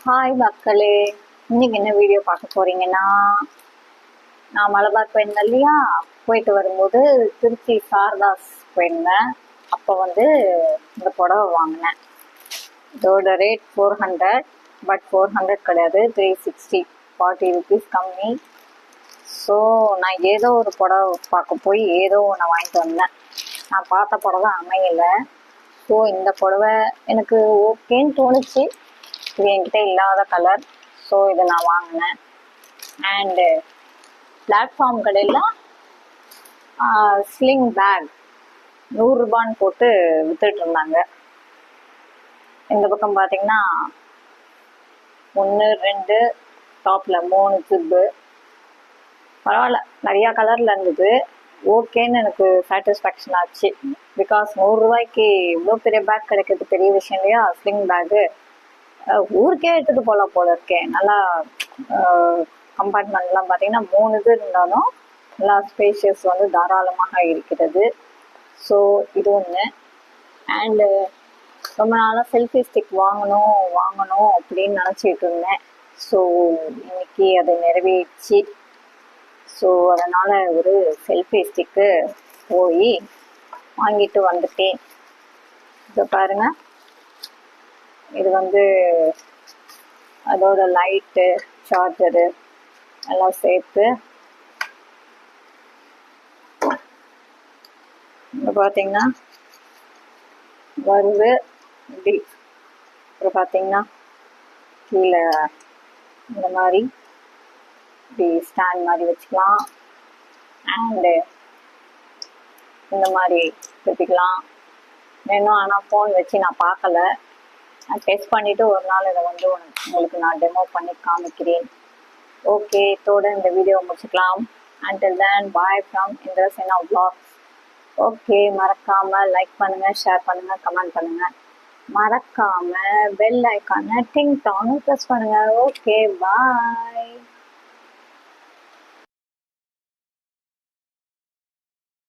Hi மக்களே, இன்னைக்கு என்ன வீடியோ பார்க்க போறீங்கன்னா, நான் மலபார் போயிருந்தேன் இல்லையா, போயிட்டு வரும்போது திருச்சி சாரதாஸ் போயிருந்தேன். அப்போ இந்த புடவை வாங்கினேன். இதோட ரேட் 400, பட் 400 கிடையாது, 360, 40 rupees கம்மி. ஸோ நான் ஏதோ ஒரு புடவை பார்க்க போய் ஏதோ ஒன்று வாங்கிட்டு வந்தேன். நான் பார்த்த புடவை அமையலை. ஸோ இந்த புடவை எனக்கு ஓகேன்னு தோணுச்சு. இது என்கிட்ட இல்லாத கலர். ஸோ இதை நான் வாங்கினேன். அண்டு பிளாட்ஃபார்ம் கடையில் ஸ்லிங் பேக் 100 ரூபான்னு போட்டு வித்துட்டு இருந்தாங்க. இந்த பக்கம் பார்த்தீங்கன்னா 1 2 டாப்பில் 3 ஜிப்பு. பரவாயில்ல, நிறையா கலரில் இருந்தது. ஓகேன்னு எனக்கு சாட்டிஸ்ஃபேக்ஷன் ஆச்சு. பிகாஸ் 100 ரூபாய்க்கு இவ்வளோ பெரிய பேக் கிடைக்கிறது பெரிய விஷயம் இல்லையா. ஸ்லிங் பேக்கு ஊருக்கே எடுத்துகிட்டு போகலாம் போல இருக்கேன். நல்லா கம்பார்ட்மெண்ட்லாம் பார்த்தீங்கன்னா 3 இது இருந்தாலும் நல்லா ஸ்பேஷியஸ் தாராளமாக இருக்கிறது. ஸோ இது ஒன்று. அண்டு ரொம்ப நாளாக செல்ஃபி ஸ்டிக் வாங்கணும் அப்படின்னு நினச்சிட்டு இருந்தேன். ஸோ இன்னைக்கு அது நிறைவேறிச்சு. ஸோ அதனால் ஒரு செல்ஃபி ஸ்டிக்கு போய் வாங்கிட்டு வந்துட்டேன். இதை பாருங்க, இது அதோட லைட்டு, சார்ஜரு எல்லாம் சேர்த்து இங்கே பார்த்தீங்கன்னா வருது. இப்படி அப்புறம் பார்த்தீங்கன்னா கீழே இந்த மாதிரி இப்படி ஸ்டாண்ட் மாதிரி வச்சுக்கலாம். அண்டு இந்த மாதிரி வச்சுக்கலாம் வேணும். ஆனால் ஃபோன் வச்சு நான் பார்க்கல. நான் டெஸ்ட் பண்ணிவிட்டு ஒரு நாள் இதை உங்களுக்கு நான் டெமோ பண்ணி காமிக்கிறேன். ஓகே, இதோட இந்த வீடியோ முடிச்சுக்கலாம். Until then, bye from Indrasena Vlogs. Okay, மறக்காமல் லைக் பண்ணுங்கள், ஷேர் பண்ணுங்கள், கமெண்ட் பண்ணுங்கள். மறக்காமல் பெல் ஐக்கானை டிங் டான்னு ப்ரெஸ் பண்ணுங்கள். ஓகே, பாய்.